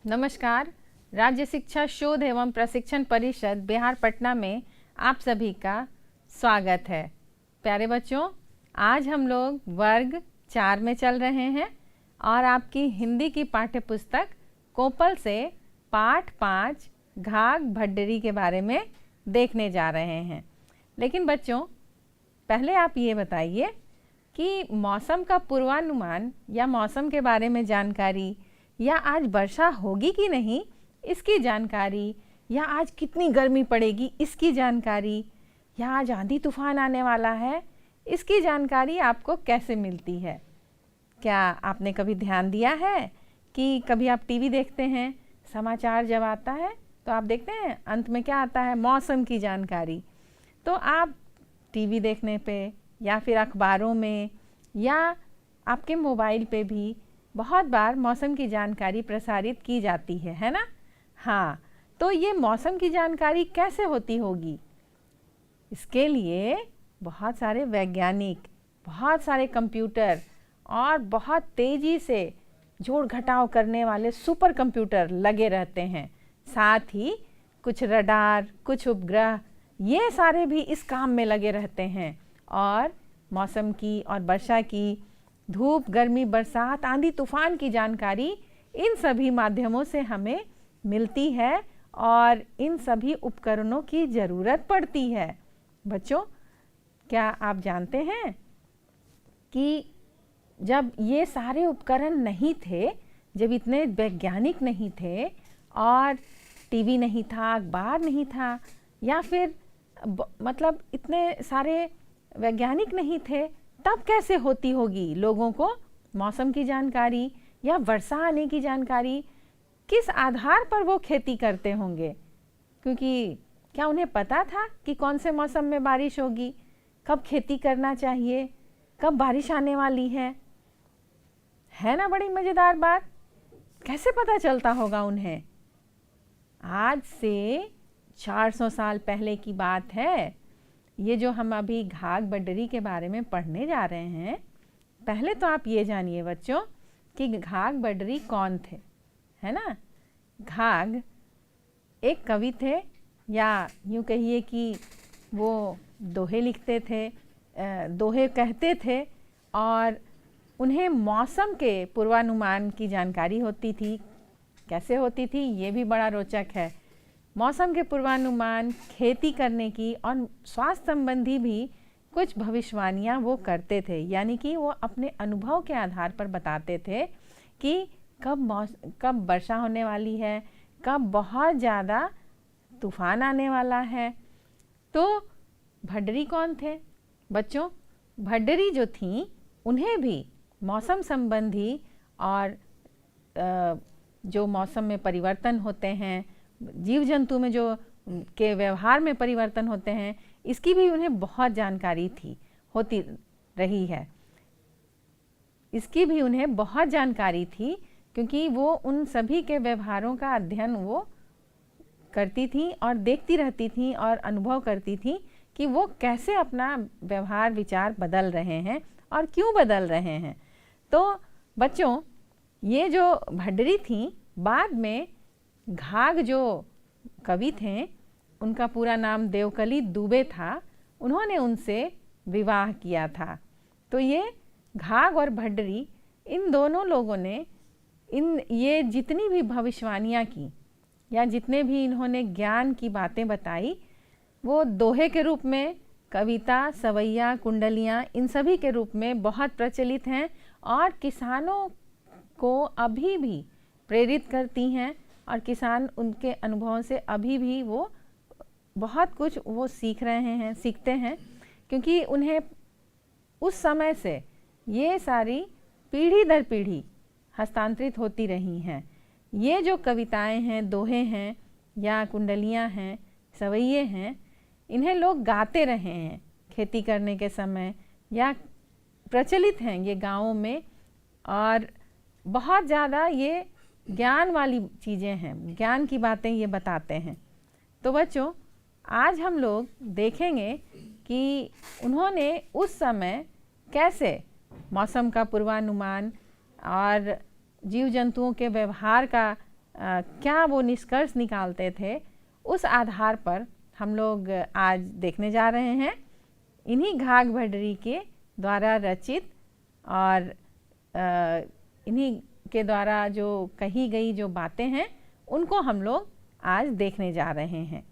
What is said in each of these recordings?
नमस्कार। राज्य शिक्षा शोध एवं प्रशिक्षण परिषद बिहार पटना में आप सभी का स्वागत है। प्यारे बच्चों, आज हम लोग वर्ग 4 में चल रहे हैं और आपकी हिंदी की पाठ्य पुस्तक कोपल से पाठ 5 घाघ भड्डरी के बारे में देखने जा रहे हैं। लेकिन बच्चों, पहले आप ये बताइए कि मौसम का पूर्वानुमान या मौसम के बारे में जानकारी, या आज वर्षा होगी कि नहीं इसकी जानकारी, या आज कितनी गर्मी पड़ेगी इसकी जानकारी, या आज आंधी तूफान आने वाला है इसकी जानकारी आपको कैसे मिलती है? क्या आपने कभी ध्यान दिया है कि कभी आप टीवी देखते हैं, समाचार जब आता है तो आप देखते हैं अंत में क्या आता है? मौसम की जानकारी। तो आप टीवी देखने पे या फिर अखबारों में या आपके मोबाइल पे भी बहुत बार मौसम की जानकारी प्रसारित की जाती है ना? हाँ, तो ये मौसम की जानकारी कैसे होती होगी? इसके लिए बहुत सारे वैज्ञानिक, बहुत सारे कंप्यूटर और बहुत तेज़ी से जोड़ घटाव करने वाले सुपर कंप्यूटर लगे रहते हैं। साथ ही कुछ रडार, कुछ उपग्रह, ये सारे भी इस काम में लगे रहते हैं और मौसम की और वर्षा की, धूप, गर्मी, बरसात, आंधी तूफान की जानकारी इन सभी माध्यमों से हमें मिलती है और इन सभी उपकरणों की ज़रूरत पड़ती है। बच्चों, क्या आप जानते हैं कि जब ये सारे उपकरण नहीं थे, जब इतने वैज्ञानिक नहीं थे और टीवी नहीं था, अखबार नहीं था, या फिर मतलब इतने सारे वैज्ञानिक नहीं थे, तब कैसे होती होगी लोगों को मौसम की जानकारी या वर्षा आने की जानकारी? किस आधार पर वो खेती करते होंगे? क्योंकि क्या उन्हें पता था कि कौन से मौसम में बारिश होगी, कब खेती करना चाहिए, कब बारिश आने वाली है ना? बड़ी मज़ेदार बात। कैसे पता चलता होगा उन्हें? आज से 400 साल पहले की बात है। ये जो हम अभी घाघ भड्डरी के बारे में पढ़ने जा रहे हैं, पहले तो आप ये जानिए बच्चों कि घाघ भड्डरी कौन थे, है ना? घाघ एक कवि थे, या यूँ कहिए कि वो दोहे लिखते थे, दोहे कहते थे, और उन्हें मौसम के पूर्वानुमान की जानकारी होती थी। कैसे होती थी ये भी बड़ा रोचक है। मौसम के पूर्वानुमान, खेती करने की और स्वास्थ्य संबंधी भी कुछ भविष्यवाणियाँ वो करते थे, यानी कि वो अपने अनुभव के आधार पर बताते थे कि कब वर्षा होने वाली है, कब बहुत ज़्यादा तूफान आने वाला है। तो भड्डरी कौन थे? बच्चों, भड्डरी जो थीं उन्हें भी मौसम संबंधी और जो मौसम में परिवर्तन होते हैं, जीव जंतु में जो के व्यवहार में परिवर्तन होते हैं, इसकी भी उन्हें बहुत जानकारी होती रही है। इसकी भी उन्हें बहुत जानकारी थी, क्योंकि वो उन सभी के व्यवहारों का अध्ययन वो करती थी और देखती रहती थी और अनुभव करती थी कि वो कैसे अपना व्यवहार, विचार बदल रहे हैं और क्यों बदल रहे हैं। तो बच्चों, ये जो भड्डरी थी, बाद में घाघ जो कवि थे, उनका पूरा नाम देवकली दुबे था, उन्होंने उनसे विवाह किया था। तो ये घाघ और भड्डरी, इन दोनों लोगों ने ये जितनी भी भविष्यवाणियाँ की या जितने भी इन्होंने ज्ञान की बातें बताई, वो दोहे के रूप में, कविता, सवैया, कुंडलियाँ, इन सभी के रूप में बहुत प्रचलित हैं और किसानों को अभी भी प्रेरित करती हैं, और किसान उनके अनुभवों से अभी भी वो बहुत कुछ वो सीखते हैं, क्योंकि उन्हें उस समय से ये सारी पीढ़ी दर पीढ़ी हस्तांतरित होती रही हैं। ये जो कविताएं हैं, दोहे हैं या कुंडलियां हैं, सवैये हैं, इन्हें लोग गाते रहे हैं खेती करने के समय, या प्रचलित हैं ये गाँवों में, और बहुत ज़्यादा ये ज्ञान वाली चीज़ें हैं, ज्ञान की बातें ये बताते हैं। तो बच्चों, आज हम लोग देखेंगे कि उन्होंने उस समय कैसे मौसम का पूर्वानुमान और जीव जंतुओं के व्यवहार का क्या वो निष्कर्ष निकालते थे, उस आधार पर हम लोग आज देखने जा रहे हैं। इन्हीं घाघ भड्डरी के द्वारा रचित और इन्हीं के द्वारा जो कही गई जो बातें हैं उनको हम लोग आज देखने जा रहे हैं।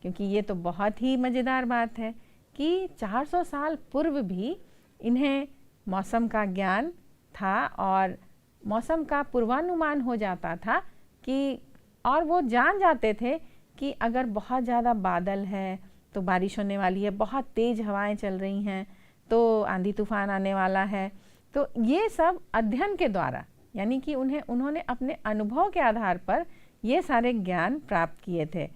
क्योंकि ये तो बहुत ही मज़ेदार बात है कि 400 साल पूर्व भी इन्हें मौसम का ज्ञान था और मौसम का पूर्वानुमान हो जाता था कि, और वो जान जाते थे कि अगर बहुत ज़्यादा बादल है तो बारिश होने वाली है, बहुत तेज़ हवाएं चल रही हैं तो आंधी तूफान आने वाला है। तो ये सब अध्ययन के द्वारा, यानी कि उन्होंने अपने अनुभव के आधार पर ये सारे ज्ञान प्राप्त किए थे।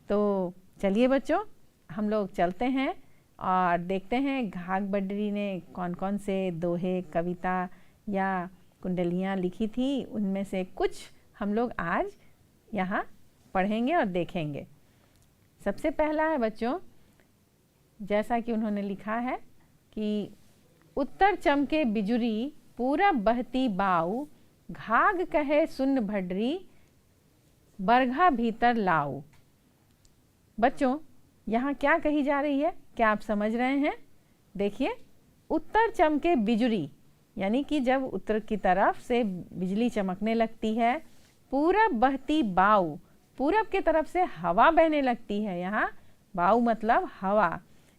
तो चलिए बच्चों, हम लोग चलते हैं और देखते हैं घाघ भड्डरी ने कौन कौन से दोहे, कविता या कुंडलियाँ लिखी थी। उनमें से कुछ हम लोग आज यहाँ पढ़ेंगे और देखेंगे। सबसे पहला है बच्चों, जैसा कि उन्होंने लिखा है कि उत्तर चमके बिजुरी, पूरब बहती बाऊ, घाघ कहे सुन भड्डरी, बरघा भीतर लाऊ। बच्चों, यहाँ क्या कही जा रही है, क्या आप समझ रहे हैं? देखिए, उत्तर चमके बिजुरी, यानी कि जब उत्तर की तरफ से बिजली चमकने लगती है। पूरब बहती बाऊ, पूरब की तरफ से हवा बहने लगती है। यहाँ बाऊ मतलब हवा।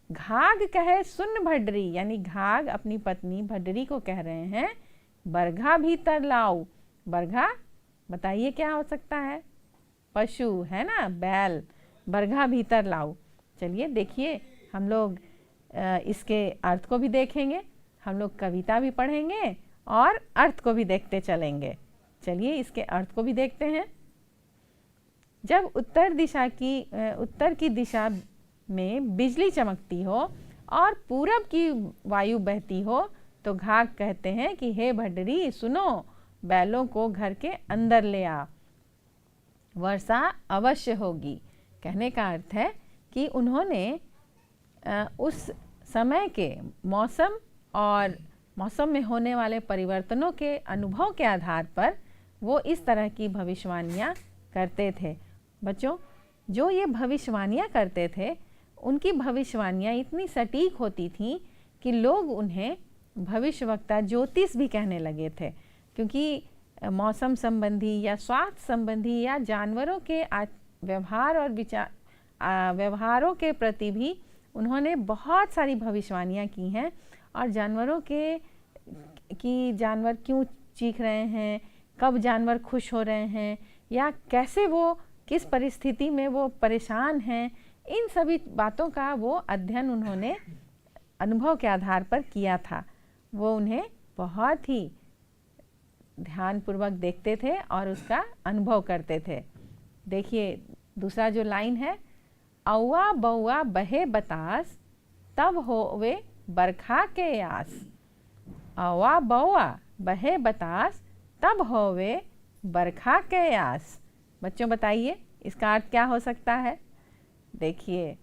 घाघ कहे सुन भड्डरी, यानी घाघ अपनी पत्नी भड्डरी को कह रहे हैं, बरघा भीतर लाऊ। बरघा बताइए क्या हो सकता है? पशु है ना, बैल। बरघा भीतर लाऊ। चलिए देखिए, हम लोग इसके अर्थ को भी देखेंगे, हम लोग कविता भी पढ़ेंगे और अर्थ को भी देखते चलेंगे। चलिए इसके अर्थ को भी देखते हैं। जब उत्तर की दिशा में बिजली चमकती हो और पूरब की वायु बहती हो तो घाघ कहते हैं कि हे भड्डरी सुनो, बैलों को घर के अंदर ले आ, वर्षा अवश्य होगी। कहने का अर्थ है कि उन्होंने उस समय के मौसम और मौसम में होने वाले परिवर्तनों के अनुभव के आधार पर वो इस तरह की भविष्यवाणियाँ करते थे। बच्चों, जो ये भविष्यवाणियाँ करते थे उनकी भविष्यवाणियाँ इतनी सटीक होती थीं कि लोग उन्हें भविष्यवक्ता ज्योतिष भी कहने लगे थे। क्योंकि मौसम संबंधी या स्वास्थ्य संबंधी या जानवरों के व्यवहार और व्यवहारों के प्रति भी उन्होंने बहुत सारी भविष्यवाणियाँ की हैं। और जानवरों कि जानवर क्यों चीख रहे हैं, कब जानवर खुश हो रहे हैं, या कैसे वो किस परिस्थिति में वो परेशान हैं, इन सभी बातों का वो अध्ययन उन्होंने अनुभव के आधार पर किया था। वो उन्हें बहुत ही ध्यानपूर्वक देखते थे और उसका अनुभव करते थे। देखिए दूसरा जो लाइन है, औवा बौआ बहे बतास, तब होवे बरखा के आस। औवा बौआ बहे बतास, तब होवे बरखा के आस। बच्चों बताइए इसका अर्थ क्या हो सकता है? देखिए,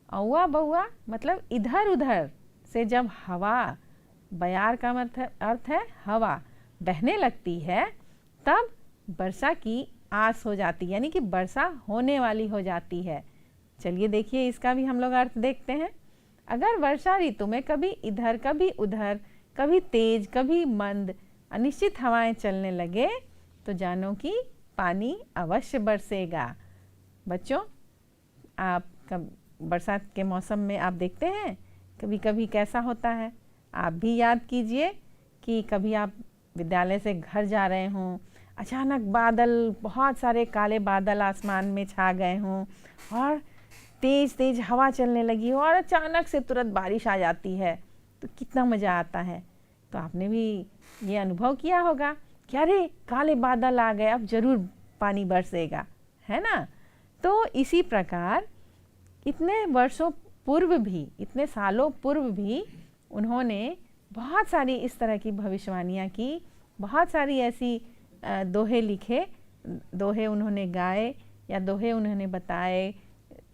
औवा बौआ मतलब इधर उधर से जब हवा, बयार का अर्थ है हवा, बहने लगती है तब वर्षा की आस हो जाती है, यानी कि वर्षा होने वाली हो जाती है। चलिए देखिए इसका भी हम लोग अर्थ देखते हैं। अगर वर्षा ऋतु में कभी इधर कभी उधर, कभी तेज कभी मंद अनिश्चित हवाएं चलने लगे तो जानो कि पानी अवश्य बरसेगा। बच्चों, आप बरसात के मौसम में आप देखते हैं कभी कभी कैसा होता है। आप भी याद कीजिए कि कभी आप विद्यालय से घर जा रहे हों, अचानक बादल, बहुत सारे काले बादल आसमान में छा गए हों और तेज़ तेज़ हवा चलने लगी हो और अचानक से तुरंत बारिश आ जाती है तो कितना मज़ा आता है। तो आपने भी ये अनुभव किया होगा कि अरे काले बादल आ गए, अब ज़रूर पानी बरसेगा, है ना। तो इसी प्रकार इतने वर्षों पूर्व भी, इतने सालों पूर्व भी उन्होंने बहुत सारी इस तरह की भविष्यवाणियाँ की, बहुत सारी ऐसी दोहे लिखे, दोहे उन्होंने गाए या दोहे उन्होंने बताए,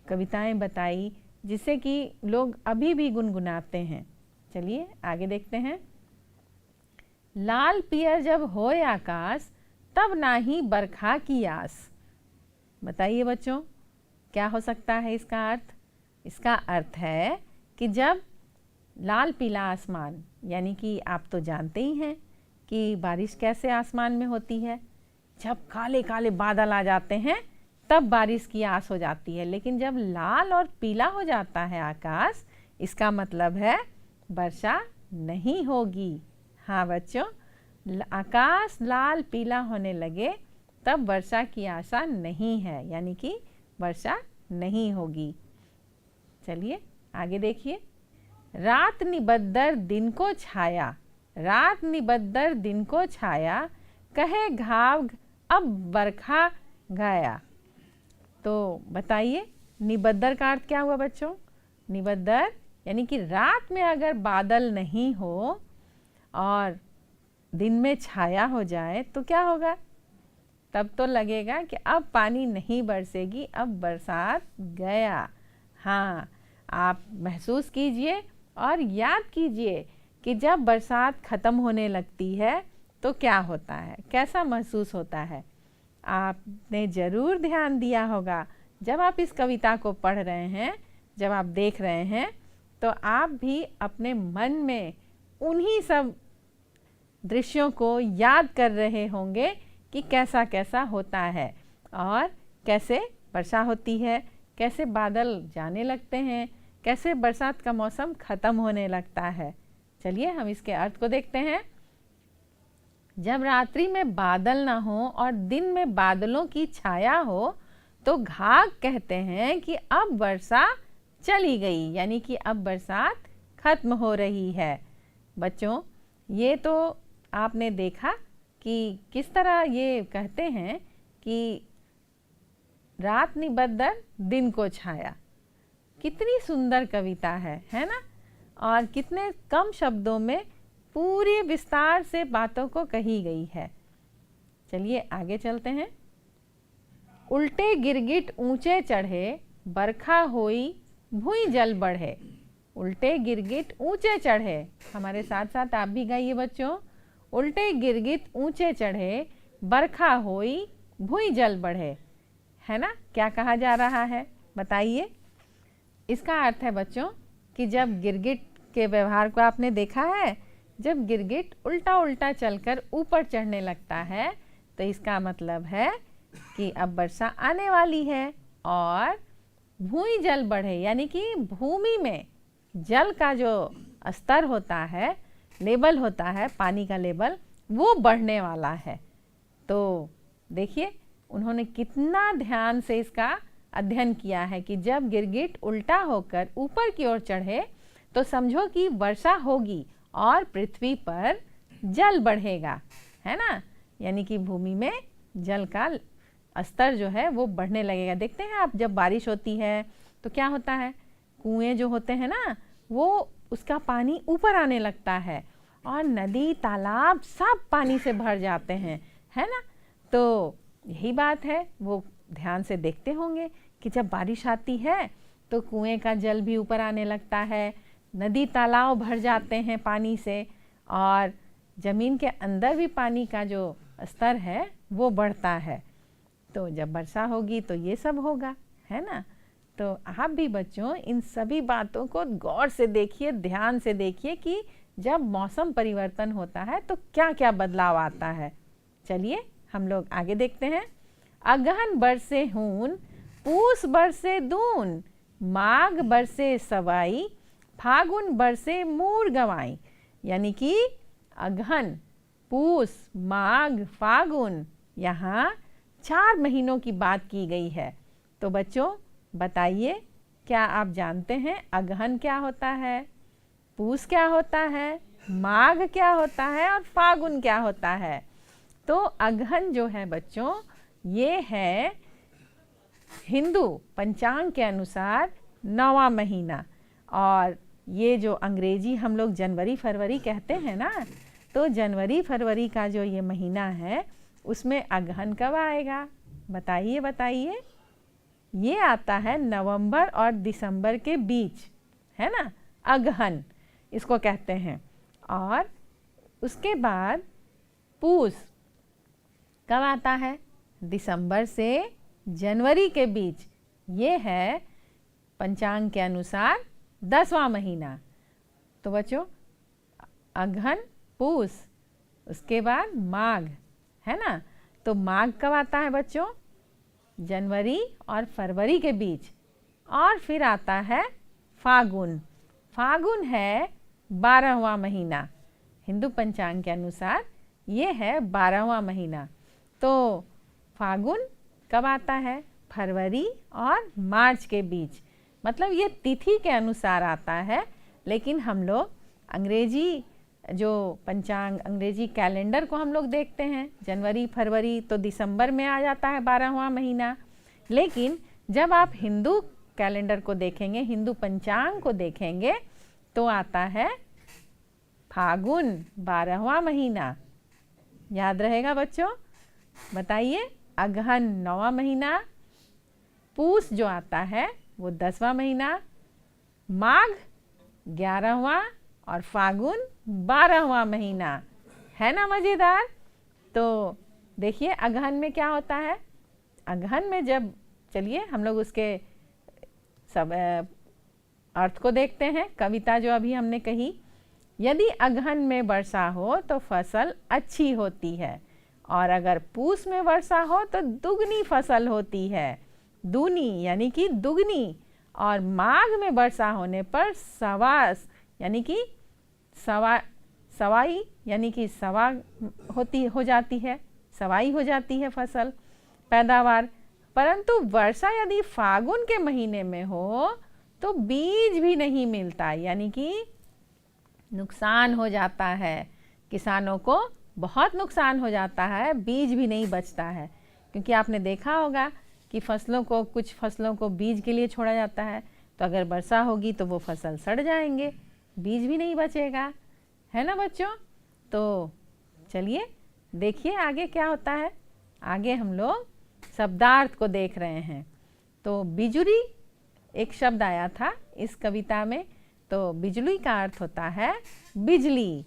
कविताएं बताई, जिससे कि लोग अभी भी गुनगुनाते हैं। चलिए आगे देखते हैं। लाल पियर जब होए आकाश, तब ना ही बरखा की आस। बताइए बच्चों, क्या हो सकता है इसका अर्थ? इसका अर्थ है कि जब लाल पीला आसमान, यानी कि आप तो जानते ही हैं कि बारिश कैसे आसमान में होती है। जब काले काले बादल आ जाते हैं तब बारिश की आस हो जाती है, लेकिन जब लाल और पीला हो जाता है आकाश, इसका मतलब है वर्षा नहीं होगी। हाँ बच्चों, आकाश लाल पीला होने लगे तब वर्षा की आशा नहीं है, यानी कि वर्षा नहीं होगी। चलिए आगे देखिए। रात निबद्दर दिन को छाया, रात निबद्दर दिन को छाया, कहे घाव अब बरखा गाया। तो बताइए निबद्दर का अर्थ क्या हुआ बच्चों? निबद्दर यानी कि रात में अगर बादल नहीं हो और दिन में छाया हो जाए तो क्या होगा? तब तो लगेगा कि अब पानी नहीं बरसेगी, अब बरसात गया। हाँ, आप महसूस कीजिए और याद कीजिए कि जब बरसात ख़त्म होने लगती है तो क्या होता है, कैसा महसूस होता है। आपने ज़रूर ध्यान दिया होगा, जब आप इस कविता को पढ़ रहे हैं, जब आप देख रहे हैं, तो आप भी अपने मन में उन्हीं सब दृश्यों को याद कर रहे होंगे कि कैसा कैसा होता है और कैसे वर्षा होती है, कैसे बादल जाने लगते हैं, कैसे बरसात का मौसम ख़त्म होने लगता है। चलिए हम इसके अर्थ को देखते हैं। जब रात्रि में बादल ना हो और दिन में बादलों की छाया हो तो घाघ कहते हैं कि अब वर्षा चली गई, यानी कि अब बरसात खत्म हो रही है। बच्चों, ये तो आपने देखा कि किस तरह ये कहते हैं कि रात निबद्दर दिन को छाया। कितनी सुंदर कविता है ना? और कितने कम शब्दों में पूरी विस्तार से बातों को कही गई है। चलिए आगे चलते हैं। उल्टे गिरगिट ऊंचे चढ़े, बरखा होई भुई जल बढ़े। उल्टे गिरगिट ऊंचे चढ़े, हमारे साथ साथ आप भी गाइए बच्चों। उल्टे गिरगिट ऊंचे चढ़े, बरखा होई भुई जल बढ़े। है ना? क्या कहा जा रहा है बताइए। इसका अर्थ है बच्चों कि जब गिरगिट के व्यवहार को आपने देखा है, जब गिरगिट उल्टा उल्टा चलकर ऊपर चढ़ने लगता है तो इसका मतलब है कि अब वर्षा आने वाली है। और भूमि जल बढ़े, यानी कि भूमि में जल का जो स्तर होता है, लेवल होता है, पानी का लेवल, वो बढ़ने वाला है। तो देखिए उन्होंने कितना ध्यान से इसका अध्ययन किया है कि जब गिरगिट उल्टा होकर ऊपर की ओर चढ़े तो समझो कि वर्षा होगी और पृथ्वी पर जल बढ़ेगा, है ना? यानी कि भूमि में जल का स्तर जो है वो बढ़ने लगेगा। देखते हैं आप, जब बारिश होती है तो क्या होता है, कुएं जो होते हैं ना, वो उसका पानी ऊपर आने लगता है और नदी तालाब सब पानी से भर जाते हैं, है ना? तो यही बात है, वो ध्यान से देखते होंगे कि जब बारिश आती है तो कुएं का जल भी ऊपर आने लगता है, नदी तालाब भर जाते हैं पानी से और ज़मीन के अंदर भी पानी का जो स्तर है वो बढ़ता है। तो जब वर्षा होगी तो ये सब होगा, है ना? तो आप भी बच्चों इन सभी बातों को गौर से देखिए, ध्यान से देखिए कि जब मौसम परिवर्तन होता है तो क्या क्या बदलाव आता है। चलिए हम लोग आगे देखते हैं। अगहन बरसे हून, पूस बरसे दून, माघ बरसे सवाई, फागुन बरसे मूर गवाई। यानी कि अगहन, पूस, माघ, फागुन, यहाँ 4 महीनों की बात की गई है। तो बच्चों बताइए, क्या आप जानते हैं अगहन क्या होता है, पूस क्या होता है, माघ क्या होता है और फागुन क्या होता है? तो अगहन जो है बच्चों, ये है हिंदू पंचांग के अनुसार 9वां महीना। और ये जो अंग्रेजी हम लोग जनवरी फरवरी कहते हैं ना, तो जनवरी फरवरी का जो ये महीना है उसमें अगहन कब आएगा बताइए बताइए। ये आता है नवंबर और दिसंबर के बीच, है ना? अगहन इसको कहते हैं। और उसके बाद पूस कब आता है? दिसंबर से जनवरी के बीच। ये है पंचांग के अनुसार 10वां महीना। तो बच्चों अगहन, पूस, उसके बाद माघ, है ना। तो माघ कब आता है बच्चों? जनवरी और फरवरी के बीच। और फिर आता है फागुन। फागुन है 12वां महीना। हिंदू पंचांग के अनुसार ये है 12वां महीना। तो फागुन कब आता है? फरवरी और मार्च के बीच। मतलब ये तिथि के अनुसार आता है, लेकिन हम लोग अंग्रेजी जो पंचांग, अंग्रेजी कैलेंडर को हम लोग देखते हैं, जनवरी फरवरी तो दिसंबर में आ जाता है 12वां महीना। लेकिन जब आप हिंदू कैलेंडर को देखेंगे, हिंदू पंचांग को देखेंगे, तो आता है फागुन 12वां महीना। याद रहेगा बच्चों? बताइए। अगहन 9वां महीना, पूस जो आता है वो 10वां महीना, माघ 11वां और फागुन 12वां महीना। है ना मज़ेदार? तो देखिए अगहन में क्या होता है। अगहन में जब, चलिए हम लोग उसके सब अर्थ को देखते हैं। कविता जो अभी हमने कही, यदि अगहन में वर्षा हो तो फसल अच्छी होती है, और अगर पूस में वर्षा हो तो दुगनी फसल होती है। दूनी यानी कि दुगनी। और माघ में वर्षा होने पर सवास यानी कि सवाई यानी कि सवा हो जाती है, सवाई हो जाती है फसल, पैदावार। परंतु वर्षा यदि फागुन के महीने में हो तो बीज भी नहीं मिलता, यानी कि नुकसान हो जाता है। किसानों को बहुत नुकसान हो जाता है, बीज भी नहीं बचता है। क्योंकि आपने देखा होगा कि कुछ फसलों को बीज के लिए छोड़ा जाता है, तो अगर वर्षा होगी तो वो फसल सड़ जाएंगे, बीज भी नहीं बचेगा। है ना बच्चों? तो चलिए देखिए आगे क्या होता है। आगे हम लोग शब्दार्थ को देख रहे हैं। तो बिजुली एक शब्द आया था इस कविता में। तो बिजली का अर्थ होता है बिजली,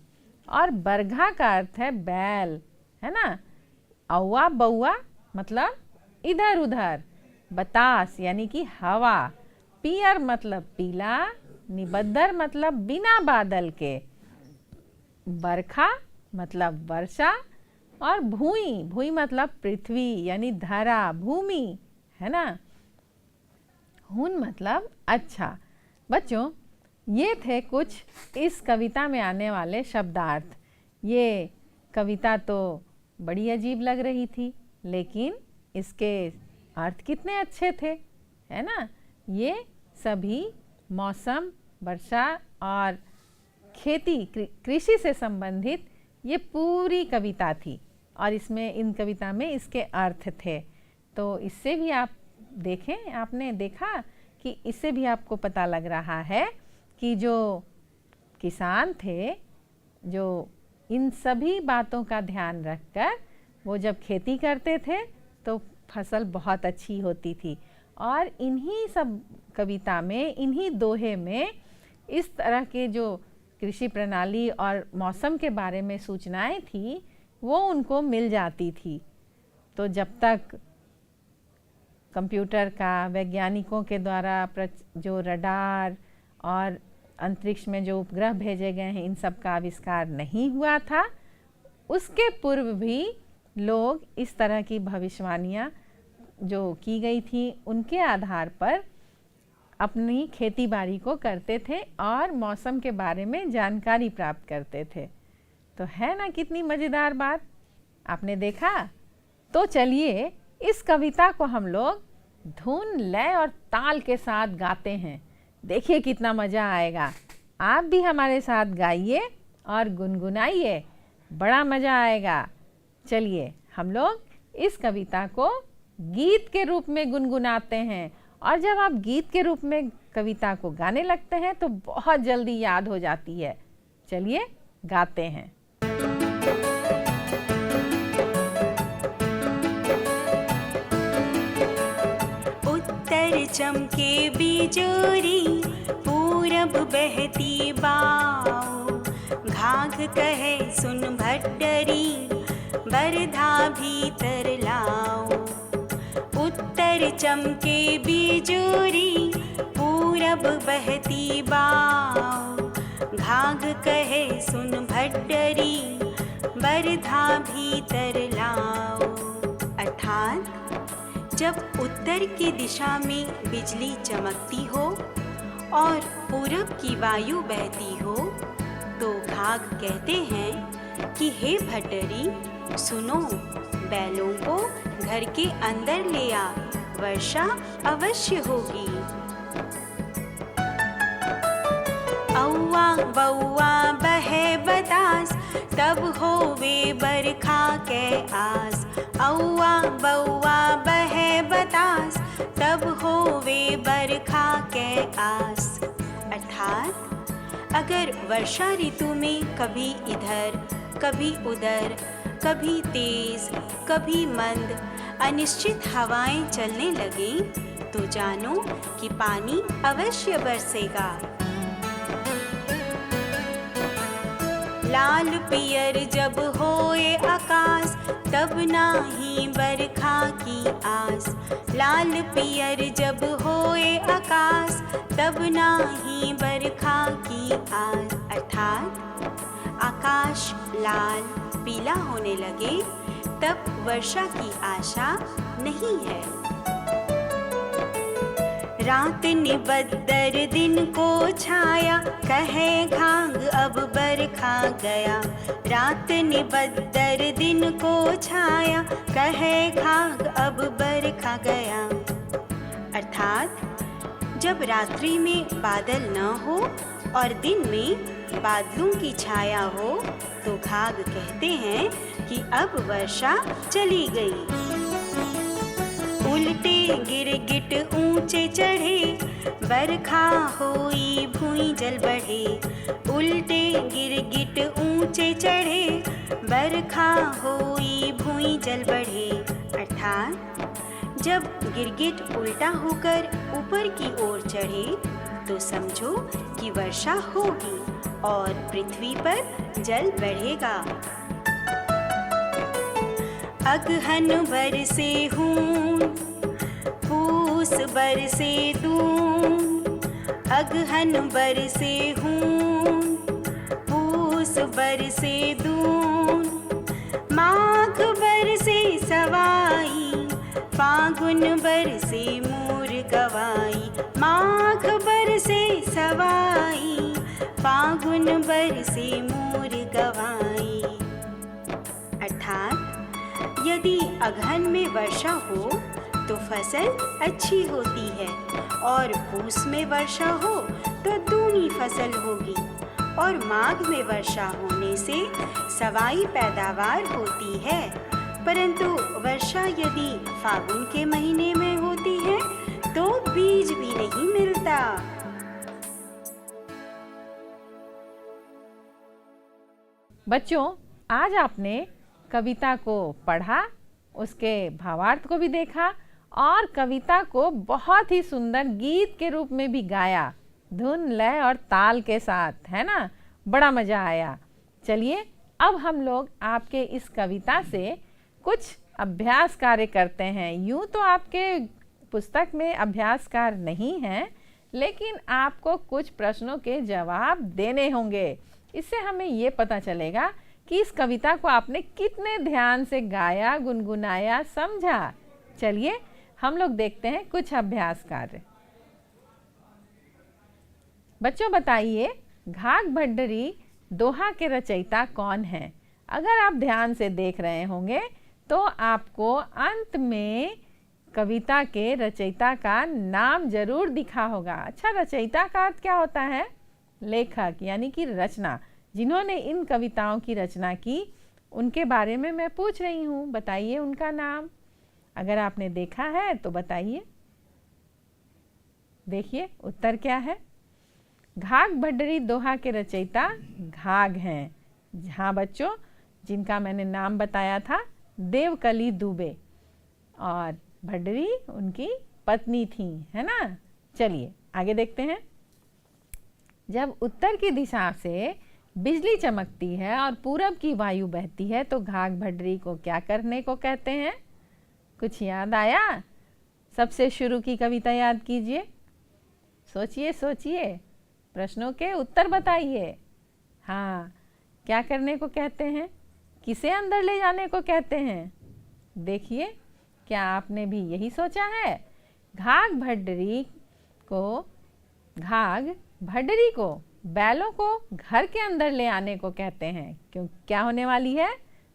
और बरघा का अर्थ है बैल, है ना। औवा बौआ मतलब इधर उधर, बतास यानी कि हवा, पियर मतलब पीला, निबद्दर मतलब बिना बादल के, बरखा मतलब वर्षा, और भूई, भूई मतलब पृथ्वी यानी धरा, भूमि, है ना। हुन मतलब अच्छा। बच्चों ये थे कुछ इस कविता में आने वाले शब्दार्थ। ये कविता तो बड़ी अजीब लग रही थी, लेकिन इसके अर्थ कितने अच्छे थे, है ना। ये सभी मौसम, वर्षा और खेती, कृषि से संबंधित ये पूरी कविता थी, और इसमें, इन कविता में इसके अर्थ थे। तो इससे भी आप देखें, आपने देखा कि इससे भी आपको पता लग रहा है कि जो किसान थे, जो इन सभी बातों का ध्यान रखकर वो जब खेती करते थे तो फसल बहुत अच्छी होती थी। और इन्हीं सब कविता में, इन्हीं दोहे में इस तरह के जो कृषि प्रणाली और मौसम के बारे में सूचनाएं थी वो उनको मिल जाती थी। तो जब तक कंप्यूटर का, वैज्ञानिकों के द्वारा जो रडार और अंतरिक्ष में जो उपग्रह भेजे गए हैं, इन सब का आविष्कार नहीं हुआ था, उसके पूर्व भी लोग इस तरह की भविष्यवाणियाँ जो की गई थी उनके आधार पर अपनी खेती बाड़ी को करते थे और मौसम के बारे में जानकारी प्राप्त करते थे। तो है ना कितनी मज़ेदार बात, आपने देखा। तो चलिए इस कविता को हम लोग धुन, लय और ताल के साथ गाते हैं। देखिए कितना मज़ा आएगा। आप भी हमारे साथ गाइए और गुनगुनाइए, बड़ा मज़ा आएगा। चलिए हम लोग इस कविता को गीत के रूप में गुनगुनाते हैं, और जब आप गीत के रूप में कविता को गाने लगते हैं तो बहुत जल्दी याद हो जाती है। चलिए गाते हैं। उत्तर चमके बिजोरी, पूरब बहती बाऊ, घाघ कहे सुन भट्टरी, बरधा भीतर लाओ। उत्तर चमके बिजोरी, पूरब बहती बाव। घाघ कहे सुन भड्डरी, बरधा भीतर लाओ। अर्थात जब उत्तर की दिशा में बिजली चमकती हो और पूरब की वायु बहती हो, तो घाघ कहते हैं कि हे भड्डरी सुनो, बैलों को घर के अंदर ले आ, वर्षा अवश्य होगी। औवा बौआ बहे बतास, तब होवे बरखा के आस। औवा बौआ बहे बतास, तब होवे बरखा के आस। अर्थात अगर वर्षा ऋतु में कभी इधर कभी उधर, कभी तेज कभी मंद अनिश्चित हवाएं चलने लगें, तो जानो कि पानी अवश्य बरसेगा। लाल पियर जब होए आकाश, तब नाही बरखा की आस। लाल पियर जब होए आकाश, तब नाही बरखा की आस। अर्थात आकाश लाल पीला होने लगे, तब वर्षा की आशा नहीं है। रात निबद्दर दिन को छाया, कहे घाघ अब बरखा गया। रात निबद्दर दिन को छाया, कहे घाघ अब बरखा गया। अर्थात जब रात्रि में बादल न हो और दिन में बादलों की छाया हो, तो घाघ कहते हैं कि अब वर्षा चली गई। उल्टे गिरगिट ऊंचे चढ़े, बरखा होई भुई जल बढ़े। उल्टे गिरगिट ऊंचे चढ़े, बरखा होई भुई जल बढ़े। अर्थात जब गिरगिट उल्टा होकर ऊपर की ओर चढ़े, तो समझो कि वर्षा होगी और पृथ्वी पर जल बढ़ेगा। अगहन बरसे हूँ, पूस बरसे दून। अगहन बरसे हूँ, पूस बरसे दून। माघ बरसे सवाई, फागुन बरसे मोर गवाई। माघ बरसे सवाई, फागुन बरसे मोर गवाई। अर्थात यदि अगहन में वर्षा हो तो फसल अच्छी होती है, और पूस में वर्षा हो तो दूनी फसल होगी, और माघ में वर्षा होने से सवाई पैदावार होती है। परंतु वर्षा यदि फागुन के महीने में होती है तो बीज भी नहीं मिलता। बच्चों, आज आपने कविता को पढ़ा, उसके भावार्थ को भी देखा और कविता को बहुत ही सुंदर गीत के रूप में भी गाया, धुन लय और ताल के साथ, है ना? बड़ा मज़ा आया। चलिए अब हम लोग आपके इस कविता से कुछ अभ्यास कार्य करते हैं। यूँ तो आपके पुस्तक में अभ्यास कार्य नहीं है, लेकिन आपको कुछ प्रश्नों के जवाब देने होंगे। इससे हमें ये पता चलेगा कि इस कविता को आपने कितने ध्यान से गाया, गुनगुनाया, समझा। चलिए हम लोग देखते हैं कुछ अभ्यास कार्य। बच्चों बताइए, घाघ भड्डरी दोहा के रचयिता कौन है? अगर आप ध्यान से देख रहे होंगे तो आपको अंत में कविता के रचयिता का नाम जरूर दिखा होगा। अच्छा, रचयिता का अर्थ क्या होता है? लेखक, यानी कि रचना। जिन्होंने इन कविताओं की रचना की उनके बारे में मैं पूछ रही हूँ। बताइए उनका नाम। अगर आपने देखा है तो बताइए। देखिए उत्तर क्या है। घाघ भड्डरी दोहा के रचयिता घाघ हैं। हाँ बच्चों, जिनका मैंने नाम बताया था देवकली दुबे, और भड्डरी उनकी पत्नी थी, है ना? चलिए आगे देखते हैं। जब उत्तर की दिशा से बिजली चमकती है और पूरब की वायु बहती है तो घाघ भड्डरी को क्या करने को कहते हैं? कुछ याद आया? सबसे शुरू की कविता याद कीजिए, सोचिए सोचिए, प्रश्नों के उत्तर बताइए। हाँ, क्या करने को कहते हैं? किसे अंदर ले जाने को कहते हैं? देखिए, क्या आपने भी यही सोचा है? घाघ भड्डरी को बैलों को घर के अंदर ले आने को कहते हैं। क्यों? क्या होने वाली है?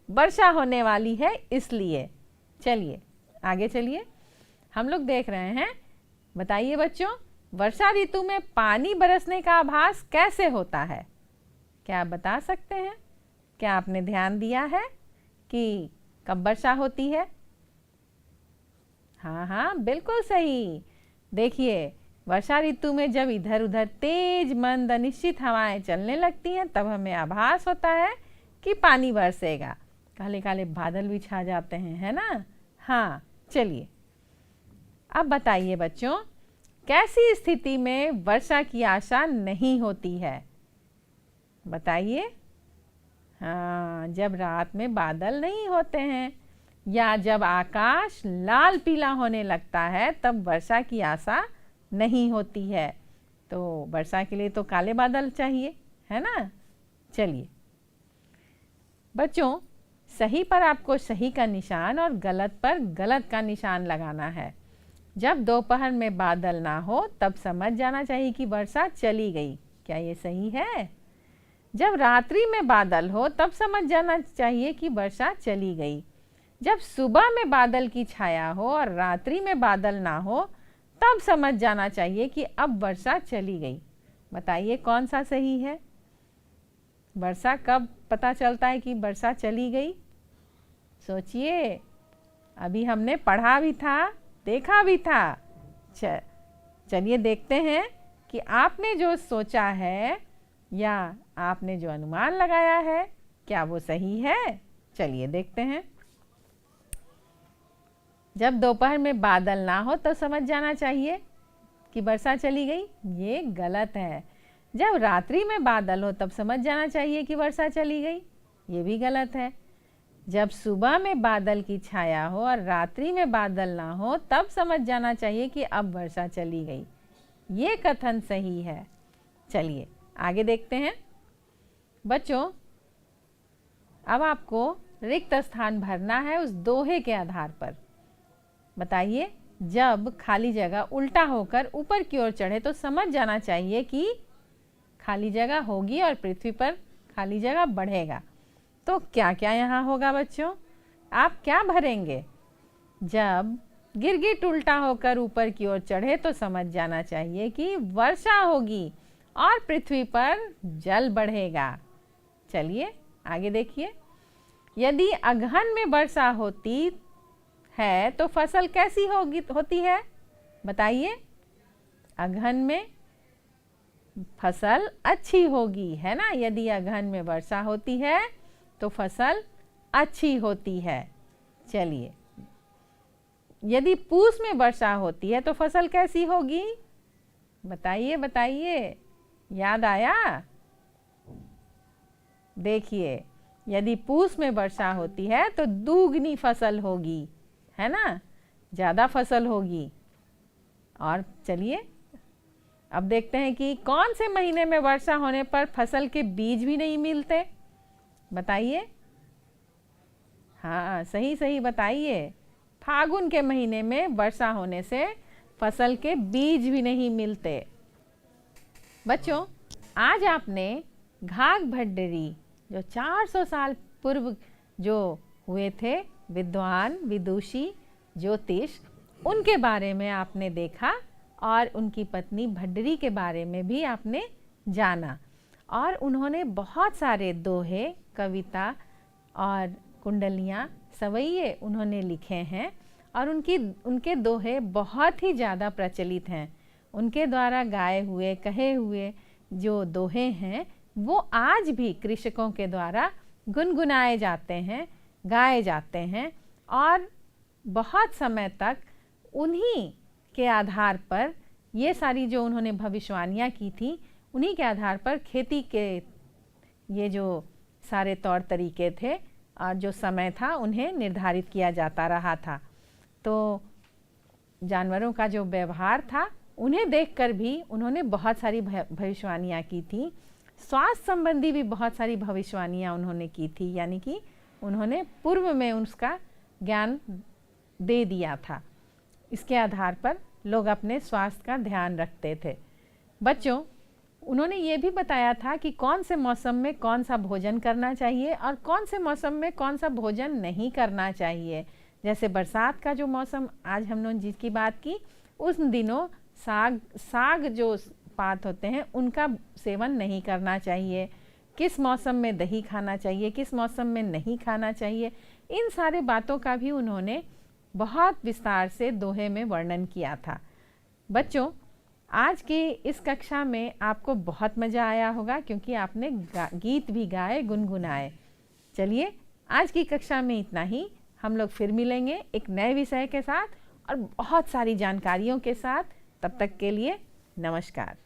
वर्षा होने वाली है इसलिए। चलिए आगे चलिए, हम लोग देख रहे हैं। बताइए बच्चों, वर्षा ऋतु में पानी बरसने का आभास कैसे होता है? क्या आप बता सकते हैं? क्या आपने ध्यान दिया है कि कब वर्षा होती है? हाँ हाँ, बिल्कुल सही। देखिए, वर्षा ऋतु में जब इधर उधर तेज मंद अनिश्चित हवाएं चलने लगती हैं तब हमें आभास होता है कि पानी बरसेगा। काले काले बादल भी छा जाते हैं, है ना? हाँ, चलिए अब बताइए बच्चों, कैसी स्थिति में वर्षा की आशा नहीं होती है? बताइए। हाँ, जब रात में बादल नहीं होते हैं या जब आकाश लाल पीला होने लगता है तब वर्षा की आशा नहीं होती है। तो वर्षा के लिए तो काले बादल चाहिए, है ना? चलिए बच्चों, सही पर आपको सही का निशान और गलत पर गलत का निशान लगाना है। जब दोपहर में बादल ना हो तब समझ जाना चाहिए कि वर्षा चली गई। क्या ये सही है? जब रात्रि में बादल हो तब समझ जाना चाहिए कि वर्षा चली गई। जब सुबह में बादल की छाया हो और रात्रि में बादल ना हो तब समझ जाना चाहिए कि अब वर्षा चली गई। बताइए कौन सा सही है? वर्षा कब पता चलता है कि वर्षा चली गई? सोचिए, अभी हमने पढ़ा भी था, देखा भी था। चलिए देखते हैं कि आपने जो सोचा है या आपने जो अनुमान लगाया है क्या वो सही है। चलिए देखते हैं। जब दोपहर में बादल ना हो तो समझ जाना चाहिए कि वर्षा चली गई, ये गलत है। जब रात्रि में बादल हो तब समझ जाना चाहिए कि वर्षा चली गई, ये भी गलत है। जब सुबह में बादल की छाया हो और रात्रि में बादल ना हो तब समझ जाना चाहिए कि अब वर्षा चली गई, ये कथन सही है। चलिए आगे देखते हैं। बच्चों, अब आपको रिक्त स्थान भरना है उस दोहे के आधार पर। बताइए, जब खाली जगह उल्टा होकर ऊपर की ओर चढ़े तो समझ जाना चाहिए कि खाली जगह होगी और पृथ्वी पर खाली जगह बढ़ेगा। तो क्या क्या यहाँ होगा बच्चों? आप क्या भरेंगे? जब गिरगिट उल्टा होकर ऊपर की ओर चढ़े तो समझ जाना चाहिए कि वर्षा होगी और पृथ्वी पर जल बढ़ेगा। चलिए आगे देखिए। यदि अगहन में वर्षा होती है तो फसल कैसी होती है? बताइए। अगहन में फसल अच्छी होगी, है ना? यदि अगहन में वर्षा होती है तो फसल अच्छी होती है। चलिए, यदि पूस में वर्षा होती है तो फसल कैसी होगी? बताइए बताइए, याद आया? देखिए, यदि पूस में वर्षा होती है तो दुगनी फसल होगी, है ना? ज़्यादा फसल होगी। और चलिए अब देखते हैं कि कौन से महीने में वर्षा होने पर फसल के बीज भी नहीं मिलते। बताइए। हाँ, सही सही बताइए। फागुन के महीने में वर्षा होने से फसल के बीज भी नहीं मिलते। बच्चों, आज आपने घाघ भड्डरी जो 400 साल पूर्व जो हुए थे विद्वान, विदुषी, ज्योतिष, उनके बारे में आपने देखा और उनकी पत्नी भड्डरी के बारे में भी आपने जाना। और उन्होंने बहुत सारे दोहे, कविता और कुंडलियाँ, सवैये उन्होंने लिखे हैं और उनके दोहे बहुत ही ज़्यादा प्रचलित हैं। उनके द्वारा गाए हुए, कहे हुए जो दोहे हैं वो आज भी कृषकों के द्वारा गुनगुनाए जाते हैं, गाए जाते हैं और बहुत समय तक उन्हीं के आधार पर ये सारी जो उन्होंने भविष्यवाणियाँ की थी उन्हीं के आधार पर खेती ये जो सारे तौर तरीके थे और जो समय था उन्हें निर्धारित किया जाता रहा था। तो जानवरों का जो व्यवहार था उन्हें देखकर भी उन्होंने बहुत सारी भविष्यवाणियाँ की थी। स्वास्थ्य संबंधी भी बहुत सारी भविष्यवाणियाँ उन्होंने की थी, यानी कि उन्होंने पूर्व में उसका ज्ञान दे दिया था। इसके आधार पर लोग अपने स्वास्थ्य का ध्यान रखते थे। बच्चों, उन्होंने ये भी बताया था कि कौन से मौसम में कौन सा भोजन करना चाहिए और कौन से मौसम में कौन सा भोजन नहीं करना चाहिए। जैसे बरसात का जो मौसम आज हम लोग जिसकी बात की, उन दिनों साग जो पात होते हैं उनका सेवन नहीं करना चाहिए। किस मौसम में दही खाना चाहिए, किस मौसम में नहीं खाना चाहिए, इन सारे बातों का भी उन्होंने बहुत विस्तार से दोहे में वर्णन किया था। बच्चों, आज की इस कक्षा में आपको बहुत मज़ा आया होगा क्योंकि आपने गीत भी गाए, गुनगुनाए। चलिए, आज की कक्षा में इतना ही। हम लोग फिर मिलेंगे एक नए विषय के साथ और बहुत सारी जानकारियों के साथ। तब तक के लिए नमस्कार।